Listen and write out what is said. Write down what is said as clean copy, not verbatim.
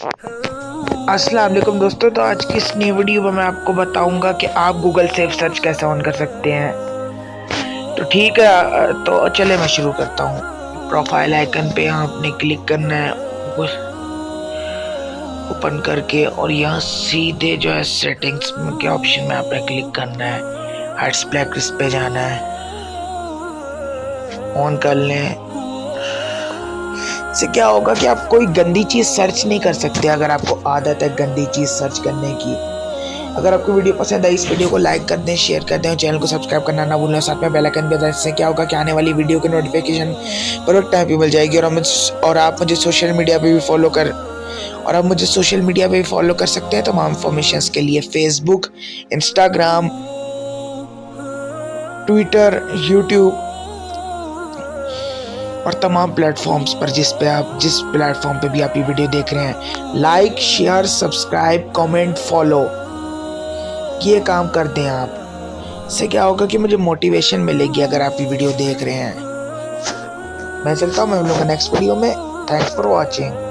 अस्सलाम वालेकुम दोस्तों। तो आज की इस नई वीडियो में मैं आपको बताऊंगा कि आप गूगल सेव सर्च कैसे ऑन कर सकते हैं। तो ठीक है, तो चले मैं शुरू करता हूँ। प्रोफाइल आइकन पे आपने क्लिक करना है ओपन करके, और यहाँ सीधे जो है सेटिंग्स के ऑप्शन में आपने क्लिक करना है। हाइट्स ब्लैक पे जाना है, ऑन कर लें। इससे क्या होगा कि आप कोई गंदी चीज सर्च नहीं कर सकते अगर आपको आदत है गंदी चीज सर्च करने की। अगर आपको वीडियो पसंद है इस वीडियो को लाइक कर दें, शेयर कर दें और चैनल को सब्सक्राइब करना ना भूलें। साथ में बेल आइकन भी दबाएं। इससे क्या होगा कि आने वाली वीडियो की नोटिफिकेशन परफेक्ट टाइम पे मिल जाएगी। और आप मुझे सोशल मीडिया पे भी फॉलो कर सकते हैं तमाम इन्फॉर्मेशन के लिए। फेसबुक, इंस्टाग्राम, ट्विटर, यूट्यूब और तमाम प्लेटफॉर्म्स पर जिस प्लेटफॉर्म पे भी आप ये वीडियो देख रहे हैं, like, share, subscribe, comment, follow, ये काम कर दें आप। इससे क्या होगा कि मुझे मोटिवेशन मिलेगी अगर आप ये वीडियो देख रहे हैं। मैं चलता हूँ, मैं मिलूंगा नेक्स्ट वीडियो में। Thanks for watching.